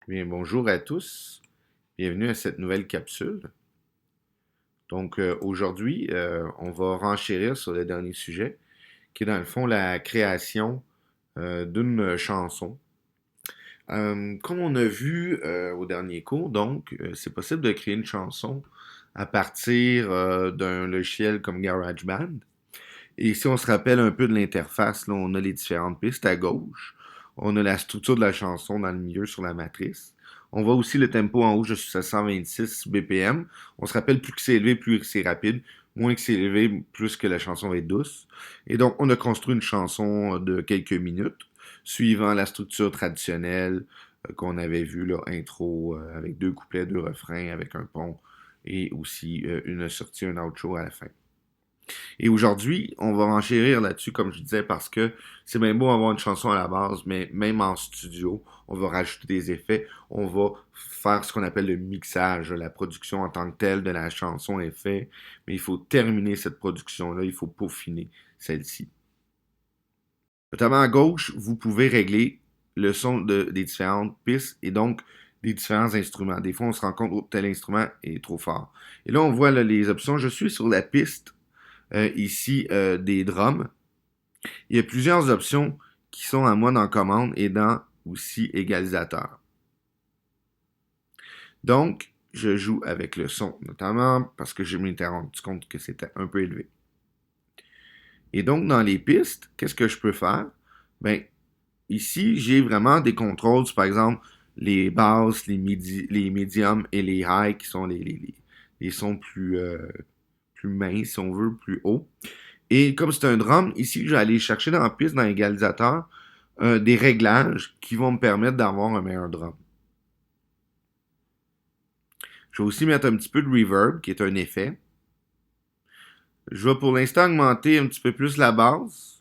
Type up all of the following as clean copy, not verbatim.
Bien, bonjour à tous. Bienvenue à cette nouvelle capsule. Donc, aujourd'hui, on va renchérir sur le dernier sujet, qui est dans le fond la création d'une chanson. Comme on a vu au dernier cours, donc, c'est possible de créer une chanson à partir d'un logiciel comme GarageBand. Et si on se rappelle un peu de l'interface, là, on a les différentes pistes à gauche. On a la structure de la chanson dans le milieu sur la matrice. On voit aussi le tempo en haut, je suis à 126 BPM. On se rappelle, plus que c'est élevé, plus que c'est rapide. Moins que c'est élevé, plus que la chanson va être douce. Et donc, on a construit une chanson de quelques minutes, suivant la structure traditionnelle qu'on avait vue, là, intro avec deux couplets, deux refrains, avec un pont, et aussi une sortie, un outro à la fin. Et aujourd'hui, on va enchérir là-dessus, comme je disais, parce que c'est bien beau avoir une chanson à la base, mais même en studio, on va rajouter des effets, on va faire ce qu'on appelle le mixage, la production en tant que telle de la chanson est faite, mais il faut terminer cette production-là, il faut peaufiner celle-ci. Notamment à gauche, vous pouvez régler le son des différentes pistes et donc des différents instruments. Des fois, on se rend compte que tel instrument est trop fort. Et là, on voit là, les options. Je suis sur la piste ici des drums. Il y a plusieurs options qui sont à moi dans commande et dans aussi égalisateur. Donc, je joue avec le son, notamment parce que je m'étais rendu compte que c'était un peu élevé. Et donc, dans les pistes, qu'est-ce que je peux faire? Ben, ici, j'ai vraiment des contrôles sur, par exemple, les basses, les médiums et les highs, qui sont les sons plus minces, si on veut, plus hauts. Et comme c'est un drum, ici, je vais aller chercher dans la piste, dans l'égalisateur, des réglages qui vont me permettre d'avoir un meilleur drum. Je vais aussi mettre un petit peu de reverb, qui est un effet. Je vais pour l'instant augmenter un petit peu plus la basse.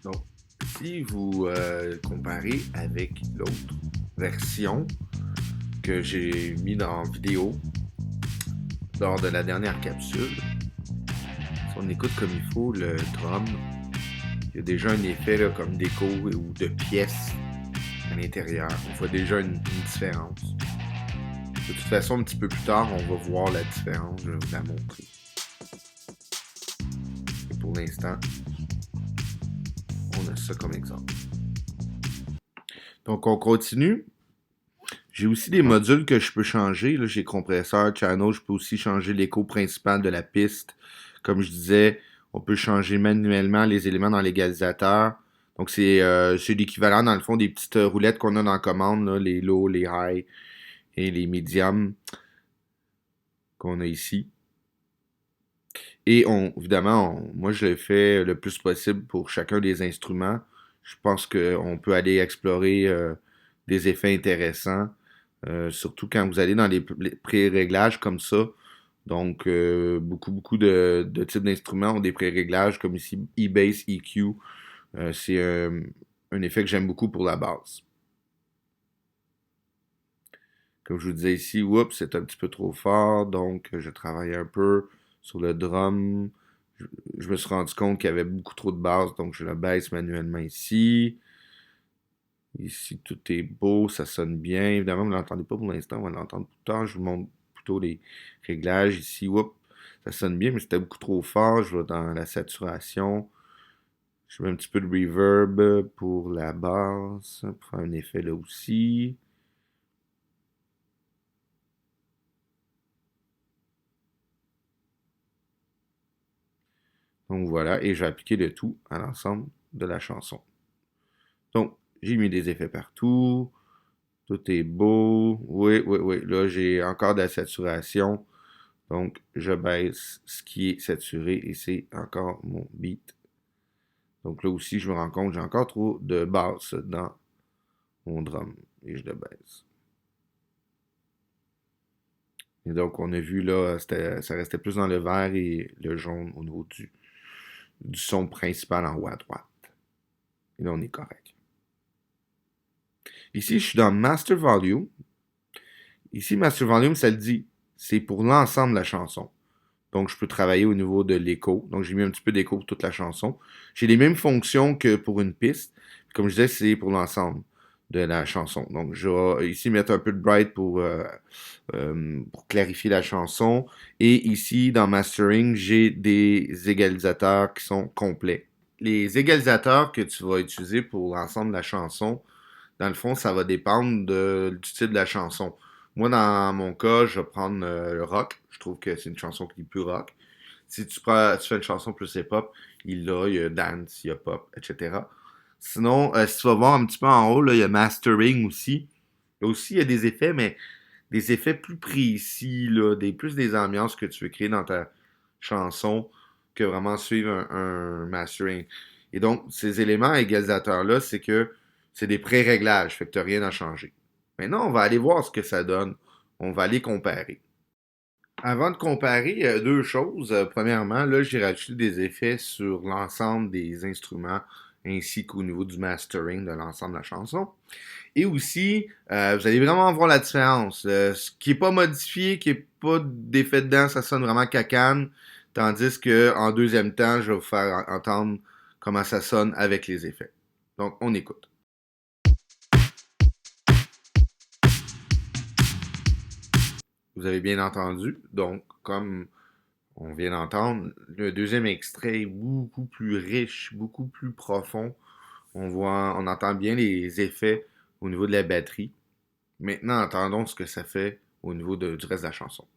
Donc, si vous comparez avec l'autre version que j'ai mis dans vidéo lors de la dernière capsule, si on écoute comme il faut le drum, il y a déjà un effet là, comme d'écho ou de pièces à l'intérieur. On voit déjà une différence. De toute façon, un petit peu plus tard, on va voir la différence. Je vais vous la montrer. Et pour l'instant, on a ça comme exemple. Donc, on continue. J'ai aussi des modules que je peux changer. Là, j'ai compresseur, channel. Je peux aussi changer l'écho principal de la piste. Comme je disais, on peut changer manuellement les éléments dans l'égalisateur. Donc, c'est l'équivalent, dans le fond, des petites roulettes qu'on a dans la commande, là, les low, les high et les medium qu'on a ici. Et évidemment, moi je le fais le plus possible pour chacun des instruments. Je pense qu'on peut aller explorer des effets intéressants, surtout quand vous allez dans les pré-réglages comme ça. Donc, beaucoup de types d'instruments ont des pré-réglages comme ici E-Bass, EQ. C'est un effet que j'aime beaucoup pour la basse. Comme je vous disais ici, oups, c'est un petit peu trop fort, donc je travaille un peu sur le drum. Je me suis rendu compte qu'il y avait beaucoup trop de basses, donc je le baisse manuellement ici. Ici, tout est beau, ça sonne bien. Évidemment, vous ne l'entendez pas pour l'instant, on va l'entendre plus tard. Je vous montre plutôt les réglages ici. Oups, ça sonne bien, mais c'était beaucoup trop fort. Je vais dans la saturation. Je mets un petit peu de reverb pour la basse, pour faire un effet là aussi. Donc voilà, et je vais appliquer le tout à l'ensemble de la chanson. Donc, j'ai mis des effets partout. Tout est beau. Oui, oui, oui. Là, j'ai encore de la saturation. Donc, je baisse ce qui est saturé et c'est encore mon beat. Donc là aussi, je me rends compte que j'ai encore trop de basse dans mon drum et je le baisse. Et donc, on a vu là, ça restait plus dans le vert et le jaune au niveau du son principal en haut à droite. Et là, on est correct. Ici, je suis dans Master Volume. Ici, Master Volume, ça le dit. c'est pour l'ensemble de la chanson. Donc, je peux travailler au niveau de l'écho. Donc, j'ai mis un petit peu d'écho pour toute la chanson. J'ai les mêmes fonctions que pour une piste. Comme je disais, c'est pour l'ensemble de la chanson. Donc, je vais ici mettre un peu de bright pour clarifier la chanson. Et ici, dans Mastering, j'ai des égalisateurs qui sont complets. Les égalisateurs que tu vas utiliser pour l'ensemble de la chanson, dans le fond, ça va dépendre du titre de la chanson. Moi, dans mon cas, je vais prendre le rock. Je trouve que c'est une chanson qui est plus rock. Si tu fais une chanson plus hip-hop, il y a dance, il y a pop, etc. Sinon, si tu vas voir un petit peu en haut, là, il y a mastering aussi. Là aussi, il y a des effets, mais des effets plus précis, là, plus des ambiances que tu veux créer dans ta chanson que vraiment suivre un mastering. Et donc, ces éléments égalisateurs-là, c'est des pré-réglages, fait que tu n'as rien à changer. Maintenant, on va aller voir ce que ça donne. On va aller comparer. Avant de comparer, deux choses. Premièrement, là, j'ai rajouté des effets sur l'ensemble des instruments ainsi qu'au niveau du mastering de l'ensemble de la chanson. Et aussi, vous allez vraiment voir la différence. Ce qui n'est pas modifié, qui n'est pas d'effet dedans, ça sonne vraiment cacane. Tandis que en deuxième temps, je vais vous faire entendre comment ça sonne avec les effets. Donc, on écoute. Vous avez bien entendu. Donc, comme on vient d'entendre, le deuxième extrait est beaucoup plus riche, beaucoup plus profond. On entend bien les effets au niveau de la batterie. Maintenant, entendons ce que ça fait au niveau du reste de la chanson.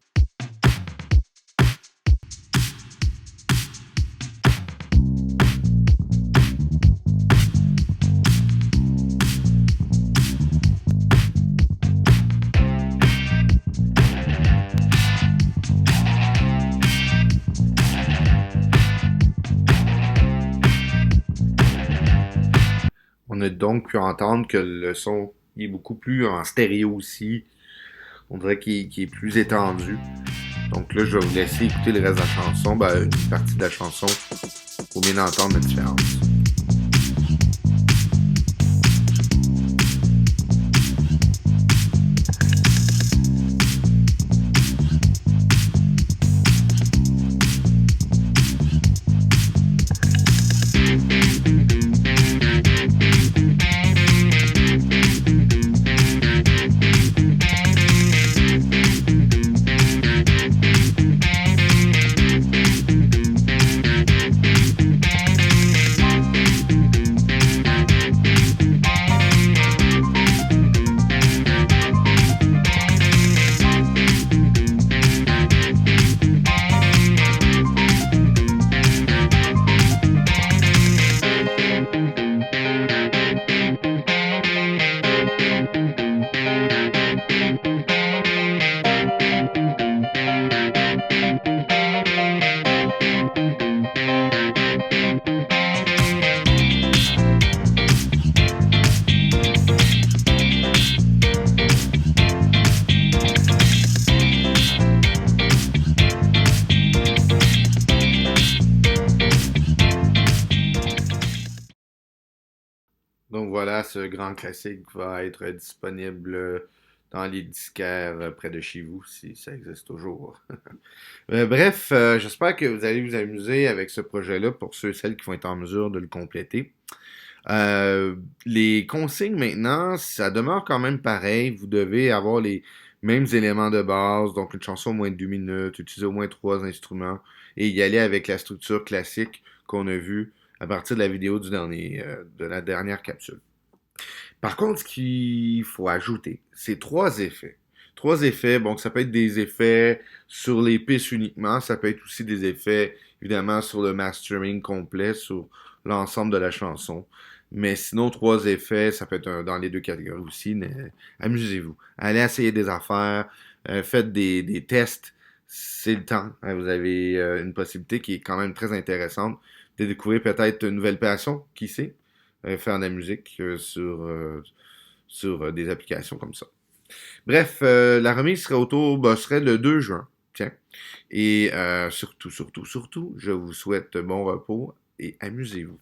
On a donc pu entendre que le son est beaucoup plus en stéréo aussi. On dirait qu'il est plus étendu. Donc là, je vais vous laisser écouter le reste de la chanson, une partie de la chanson, pour bien entendre la différence. Donc voilà, ce grand classique va être disponible dans les disquaires près de chez vous, si ça existe toujours. Bref, j'espère que vous allez vous amuser avec ce projet-là pour ceux et celles qui vont être en mesure de le compléter. Euh, les consignes maintenant, ça demeure quand même pareil. Vous devez avoir les mêmes éléments de base, donc une chanson au moins de 2 minutes, utiliser au moins trois instruments et y aller avec la structure classique qu'on a vue à partir de la vidéo de la dernière capsule. Par contre, ce qu'il faut ajouter, c'est trois effets. Trois effets, bon, ça peut être des effets sur les pistes uniquement, ça peut être aussi des effets, évidemment, sur le mastering complet, sur l'ensemble de la chanson. Mais sinon, trois effets, ça peut être dans les deux catégories aussi. Mais amusez-vous. Allez essayer des affaires, faites des tests. C'est le temps. Vous avez une possibilité qui est quand même très intéressante de découvrir peut-être une nouvelle passion, qui sait, faire de la musique sur des applications comme ça. Bref, la remise serait le 2 juin. Tiens. Et surtout, je vous souhaite bon repos et amusez-vous.